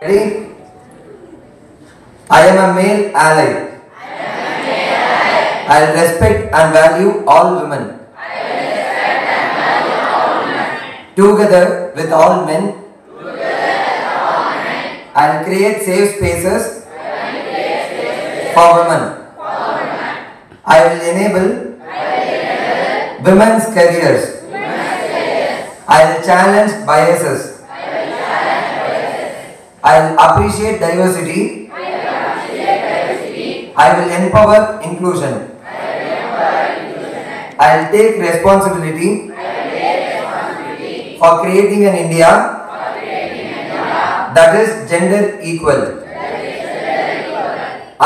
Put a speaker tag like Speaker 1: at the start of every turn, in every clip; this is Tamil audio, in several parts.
Speaker 1: Ready? I am a male ally. I will respect and value all women. Together with all men, I will create safe spaces for women. I will enable women's careers. I will challenge biases. I will appreciate diversity. I will empower inclusion. I will take responsibility for creating an India that is gender equal.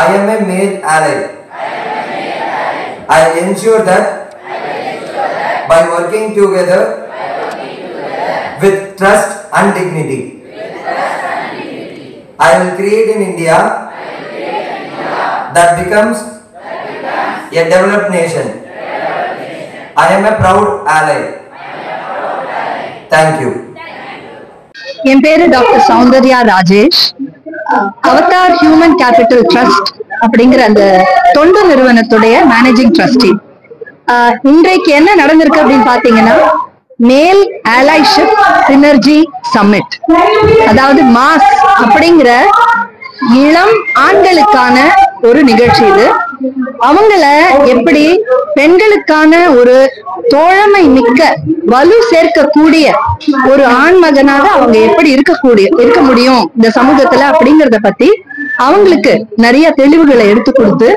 Speaker 1: I am a male ally. I will ensure that by working together with trust and dignity, I will create an India that becomes a developed nation. I am a proud ally. Thank you.
Speaker 2: என் பேரு doctor Soundarya Rajesh. Avatar human capital trust அப்படிங்கிற அந்த தொண்டு நிறுவனத்துடைய மேனேஜிங் ட்ரஸ்டி. இன்றைக்கு என்ன நடந்திருக்கு அப்படின்னு பாத்தீங்கன்னா, மேல் அலைஷிப் சினர்ஜி சம்மிட், அதாவது மாஸ் அப்படிங்கிற இளம் ஆண்களுக்கான ஒரு நிகழ்ச்சி. இது அவங்கள எப்படி பெண்களுக்கான ஒரு தோழமை மிக்க வலு சேர்க்கக்கூடிய ஒரு ஆண் மகனாக அவங்க எப்படி இருக்க முடியும் இந்த சமூகத்துல அப்படிங்கறத பத்தி அவங்களுக்கு நிறைய தெளிவுகளை எடுத்து கொடுத்து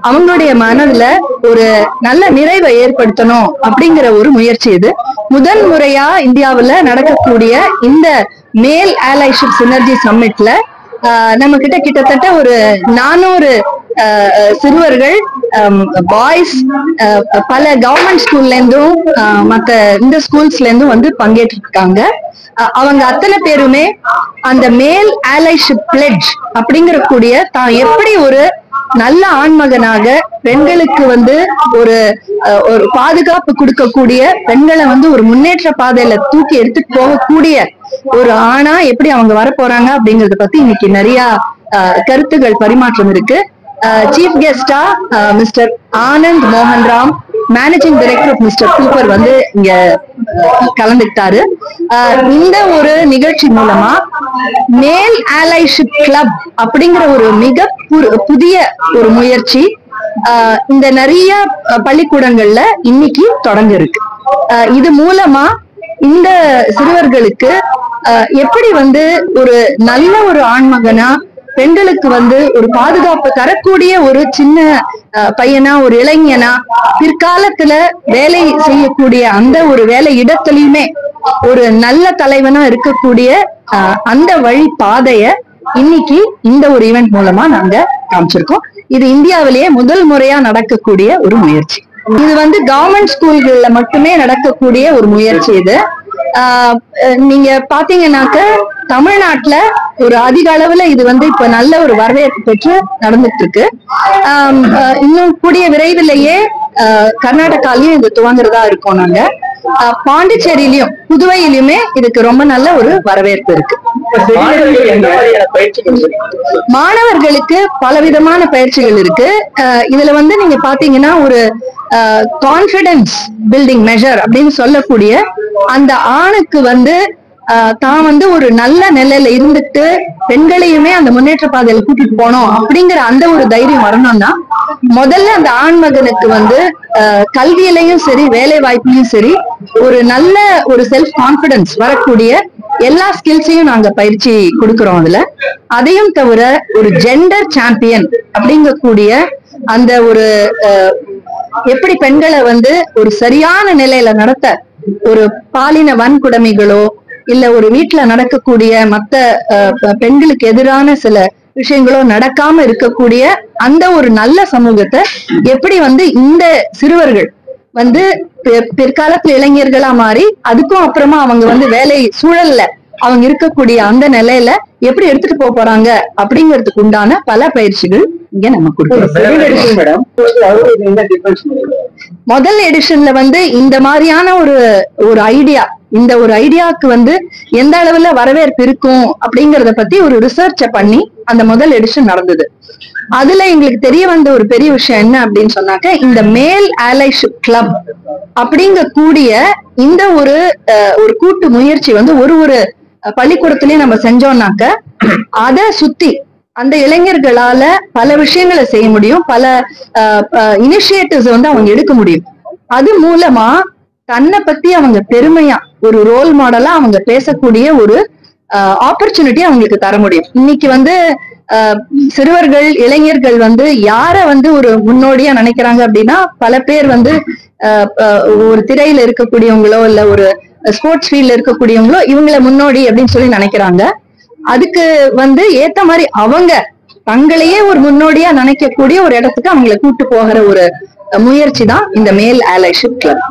Speaker 2: அவங்களுடைய மனதுல ஒரு நல்ல நிறைவை ஏற்படுத்தணும் அப்படிங்கிற ஒரு முயற்சி. இது முதன் முறையா இந்தியாவுல நடக்கக்கூடிய இந்த மேல் அலைஷிப் சினர்ஜி சம்மிட்ல நம்ம கிட்டத்தட்ட ஒரு 400 சிறுவர்கள், பாய்ஸ், பல கவர்மெண்ட் ஸ்கூல்ல இருந்தும் மத்த இந்த ஸ்கூல்ஸ்ல இருந்தும் வந்து பங்கேற்று இருக்காங்க. அவங்க அத்தனை பேருமே அந்த மேல் அலைஷிப் பிளெட்ஜ் அப்படிங்கிற கூடிய தான் எப்படி ஒரு நல்ல ஆண்மகனாக பெண்களுக்கு வந்து ஒரு பாதுகாப்பு கொடுக்கக்கூடிய, பெண்களை வந்து ஒரு முன்னேற்ற பாதையில தூக்கி எடுத்துட்டு போகக்கூடிய ஒரு ஆணா எப்படி அவங்க வர போறாங்க அப்படிங்கறத பத்தி இன்னைக்கு நிறைய கருத்துகள் பரிமாற்றம் இருக்கு. சீஃப் கெஸ்டா மிஸ்டர் ஆனந்த் மோகன் Ram, managing director of mister Cooper வந்து இங்க கலந்துக்கிட்டாரு. இந்த ஒரு நிகழ்ச்சி மூலமா மேல் அலைஷிப் கிளப் அப்படிங்கிற ஒரு மிக புதிய ஒரு முயற்சி இந்த நிறைய பள்ளிக்கூடங்கள்ல இன்னைக்கு தொடங்க இருக்கு. இது மூலமா இந்த சிறுவர்களுக்கு எப்படி வந்து ஒரு நல்ல ஒரு ஆண்மகனா பெண்களுக்கு வந்து ஒரு பாதுகாப்பு தரக்கூடிய ஒரு சின்ன பையனா, ஒரு இளைஞனா, பிற்காலத்துல வேலை செய்யக்கூடிய அந்த ஒரு வேலை இடத்துலயுமே ஒரு நல்ல தலைவனா இருக்கக்கூடிய அந்த வழி பாதைய இன்னைக்கு இந்த ஒரு ஈவென்ட் மூலமா நாங்க காமிச்சிருக்கோம். இது இந்தியாவிலேயே முதல் முறையா நடக்கக்கூடிய ஒரு முயற்சி. இது வந்து கவர்மெண்ட் ஸ்கூல்கள்ல மட்டுமே நடக்கக்கூடிய ஒரு முயற்சி. இது நீங்க பாத்தீங்கன்னாக்க தமிழ்நாட்டுல ஒரு அதிக அளவுல இது வந்து இப்ப நல்ல ஒரு வரவேற்பு பெற்று நடந்துட்டு இருக்கு. இன்னும் கூடிய விரைவிலேயே கர்நாடகாலையும் இது துவங்குறதா இருக்கோம். நாங்க பாண்டிச்சேரியிலயும் புதுவையிலுமே இதுக்கு ரொம்ப நல்ல ஒரு வரவேற்பு இருக்கு. மாணவர்களுக்கு பலவிதமான பயிற்சிகள் இருக்கு. இதுல வந்து நீங்க பாத்தீங்கன்னா ஒரு கான்பிடன்ஸ் பில்டிங் மெஷர் அப்படின்னு சொல்லக்கூடிய அந்த ஆணுக்கு வந்து தான் வந்து ஒரு நல்ல நிலையில இருந்துட்டு பெண்களையுமே அந்த முன்னேற்ற பாதையில கூட்டிட்டு போனோம் அப்படிங்கிற அந்த ஒரு தைரியம் வரணும்னா முதல்ல அந்த ஆண்மகனுக்கு வந்து கல்வியிலையும் சரி வேலை வாய்ப்புலையும் சரி ஒரு நல்ல ஒரு செல்ஃப் கான்பிடன்ஸ் வரக்கூடிய எல்லா ஸ்கில்ஸையும் நாங்க பயிற்சி கொடுக்கிறோம். அதுல அதையும் தவிர ஒரு ஜெண்டர் சாம்பியன் அப்படிங்கக்கூடிய அந்த ஒரு எப்படி பெண்களை வந்து ஒரு சரியான நிலையில நடத்த, ஒரு பாலின வன்கொடுமைகளோ இல்ல ஒரு வீட்டுல நடக்கக்கூடிய மத்த பெண்களுக்கு எதிரான சில விஷயங்களோ நடக்காம இருக்கக்கூடிய அந்த ஒரு நல்ல சமூகத்தை எப்படி வந்து இந்த சிறுவர்கள் வந்து பிற்காலத்துல இளைஞர்களா மாறி அதுக்கும் அப்புறமா அவங்க வந்து வேலை சூழல்ல அவங்க இருக்கக்கூடிய அந்த நிலையில எப்படி எடுத்துட்டு போறாங்க அப்படிங்கிறதுக்கு உண்டான பல பயிற்சிகள் இங்க நம்ம கொடுக்கிறோம். முதல் எடிஷன்ல வந்து இந்த மாதிரியான ஒரு ஐடியா இந்த ஒரு ஐடியாவுக்கு வந்து எந்த அளவுல வரவேற்பு இருக்கும் அப்படிங்கறத பத்தி ஒரு ரிசர்ச்ச பண்ணி அந்த முதல் எடிஷன் நடந்தது. அதுல எங்களுக்கு தெரிய வந்த ஒரு பெரிய விஷயம் என்ன அப்படின்னு சொன்னாக்க, இந்த மேல் அலைஷிப் கிளப் அப்படிங்க கூடிய இந்த ஒரு கூட்டு முயற்சி வந்து ஒரு பள்ளிக்கூடத்திலயும் நம்ம செஞ்சோம்னாக்க அதை சுத்தி அந்த இளைஞர்களால பல விஷயங்களை செய்ய முடியும், பல இனிஷியேட்டிவ்ஸ் வந்து அவங்க எடுக்க முடியும். அது மூலமா தன்னை பத்தி அவங்க பெருமையா ஒரு ரோல் மாடலா அவங்க பேசக்கூடிய ஒரு ஆப்பர்ச்சுனிட்டி அவங்களுக்கு தர முடியும். இன்னைக்கு வந்து சிறுவர்கள் இளைஞர்கள் வந்து யார வந்து ஒரு முன்னோடியா நினைக்கிறாங்க அப்படின்னா, பல பேர் வந்து ஒரு திரையில இருக்கக்கூடியவங்களோ இல்ல ஒரு ஸ்போர்ட்ஸ் ஃபீல்ட்ல இருக்கக்கூடியவங்களோ இவங்கள முன்னோடி அப்படின்னு சொல்லி நினைக்கிறாங்க. அதுக்கு வந்து ஏத்த மாதிரி அவங்க தங்களையே ஒரு முன்னோடியா நினைக்கக்கூடிய ஒரு இடத்துக்கு அவங்களை கூட்டு போகிற ஒரு முயற்சி தான் இந்த மேல் அலைஷிப் கிளப்.